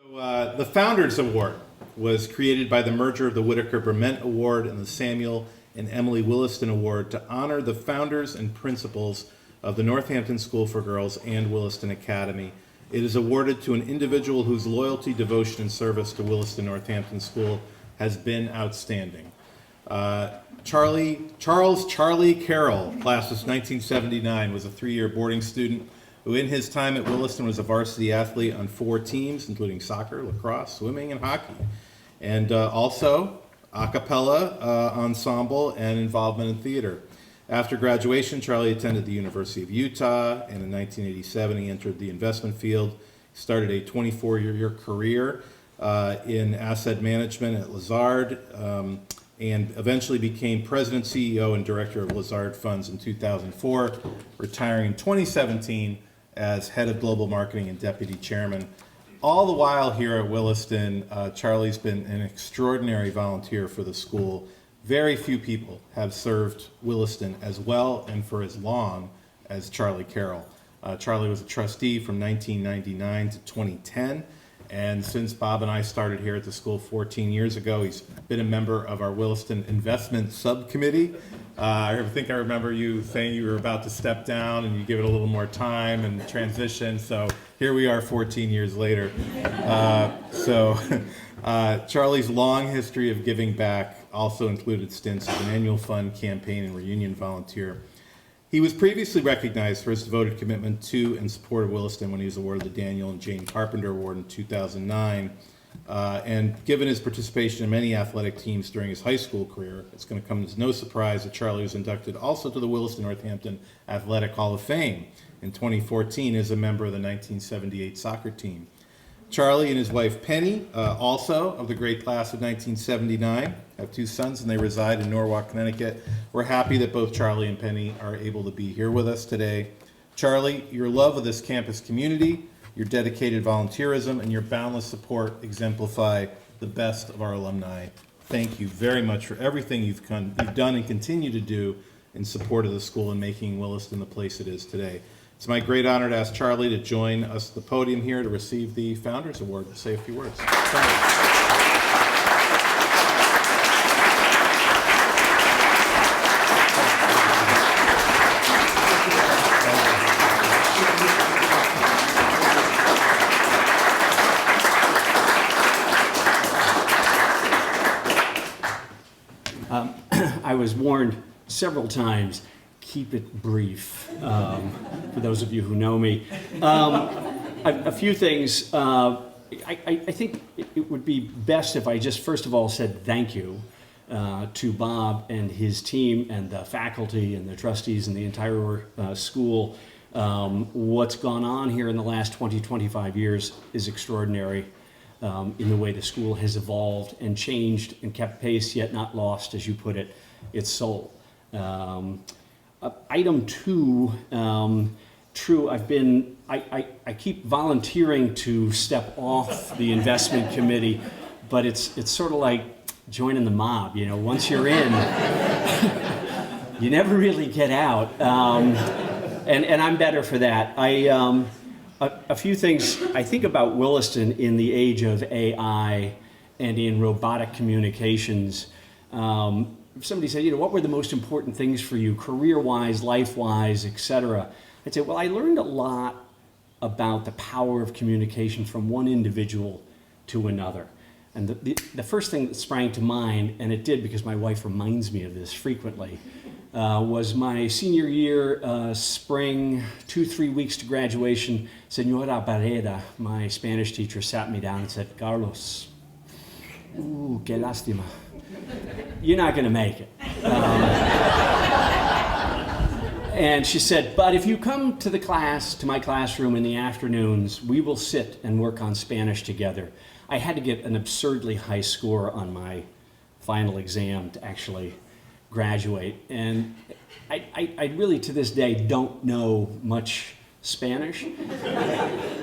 The Founders Award was created by the merger of the Whitaker Brement Award and the Samuel and Emily Williston Award to honor the founders and principals of the Northampton School for Girls and Williston Academy. It is awarded to an individual whose loyalty, devotion, and service to Williston Northampton School has been outstanding. Charles Charlie Carroll, class of 1979, was a 3-year boarding student who in his time at Williston was a varsity athlete on 4 teams, including soccer, lacrosse, swimming, and hockey. And also a cappella ensemble and involvement in theater. After graduation, Charlie attended the University of Utah, and in 1987 he entered the investment field. He started a 24-year career in asset management at Lazard, and eventually became president, CEO, and director of Lazard Funds in 2004, retiring in 2017 as head of global marketing and deputy chairman. All the while here at Williston, Charlie's been an extraordinary volunteer for the school. Very few people have served Williston as well and for as long as Charlie Carroll. Charlie was a trustee from 1999 to 2010. And since Bob and I started here at the school 14 years ago, he's been a member of our Williston Investment Subcommittee. I think I remember you saying you were about to step down and you give it a little more time and transition. So here we are 14 years later. Charlie's long history of giving back also included stints as an annual fund, campaign, and reunion volunteer. He was previously recognized for his devoted commitment to and support of Williston when he was awarded the Daniel and Jane Carpenter Award in 2009. And given his participation in many athletic teams during his high school career, it's going to come as no surprise that Charlie was inducted also to the Williston Northampton Athletic Hall of Fame in 2014 as a member of the 1978 soccer team. Charlie and his wife Penny, also of the great class of 1979, have 2 sons and they reside in Norwalk, Connecticut. We're happy that both Charlie and Penny are able to be here with us today. Charlie, your love of this campus community, your dedicated volunteerism, and your boundless support exemplify the best of our alumni. Thank you very much for everything you've done and continue to do in support of the school and making Williston the place it is today. It's my great honor to ask Charlie to join us at the podium here to receive the Founders Award and say a few words. Charlie. I was warned several times, keep it brief, for those of you who know me. A few things. I think it would be best if I just first of all said thank you to Bob and his team and the faculty and the trustees and the entire school. What's gone on here in the last 25 years is extraordinary. In the way the school has evolved and changed and kept pace, yet not lost, as you put it, its soul. Item 2, true, I keep volunteering to step off the investment committee, but it's sort of like joining the mob, you know, once you're in, you never really get out, and I'm better for that. A few things I think about Williston in the age of AI and in robotic communications. If somebody said, you know, what were the most important things for you, career-wise, life-wise, etc., I'd say, well, I learned a lot about the power of communication from one individual to another. And the first thing that sprang to mind, and it did because my wife reminds me of this frequently, was my senior year, spring, 2-3 weeks to graduation. Senora Barrera, my Spanish teacher, sat me down and said, Carlos, qué lástima. You're not going to make it. And she said, but if you come to my classroom in the afternoons, we will sit and work on Spanish together. I had to get an absurdly high score on my final exam to actually graduate. And I really, to this day, don't know much Spanish.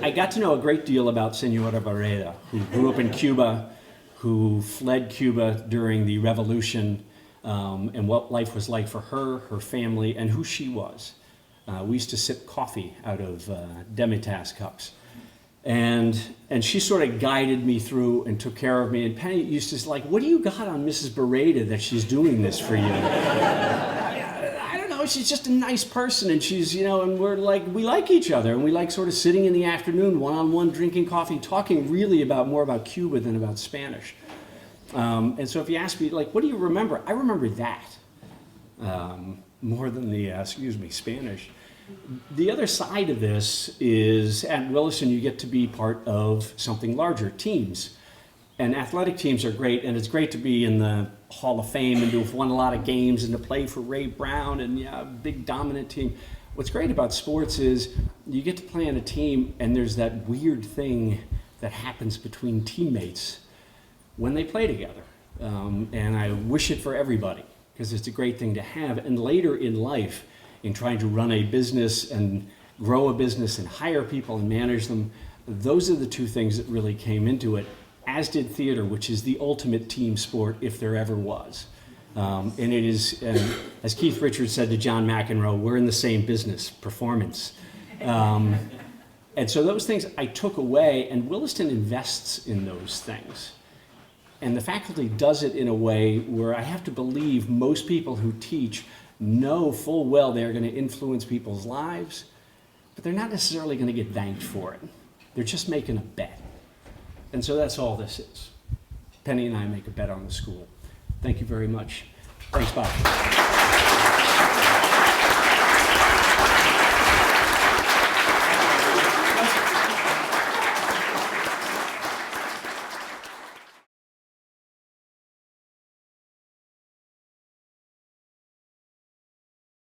I got to know a great deal about Senora Barrera, who grew up in Cuba, who fled Cuba during the revolution, and what life was like for her, her family, and who she was. We used to sip coffee out of Demitas cups. And she sort of guided me through and took care of me. And Penny used to say, like, what do you got on Mrs. Beretta that she's doing this for you? I don't know, she's just a nice person, and she's, and we like each other, and we like sort of sitting in the afternoon, one-on-one, drinking coffee, talking really more about Cuba than about Spanish. And so if you ask me, like, what do you remember? I remember that more than the, Spanish. The other side of this is at Williston, you get to be part of something larger, teams. And athletic teams are great, and it's great to be in the Hall of Fame and to have won a lot of games and to play for Ray Brown and big dominant team. What's great about sports is you get to play on a team, and there's that weird thing that happens between teammates when they play together. And I wish it for everybody, because it's a great thing to have. And later in life, in trying to run a business and grow a business and hire people and manage them, those are the two things that really came into it, as did theater, which is the ultimate team sport if there ever was. And it is, as Keith Richards said to John McEnroe, we're in the same business, performance. And so those things I took away, and Williston invests in those things. And the faculty does it in a way where I have to believe most people who teach know full well they're going to influence people's lives, but they're not necessarily going to get thanked for it. They're just making a bet. And so that's all this is. Penny and I make a bet on the school. Thank you very much. Thanks, Bob.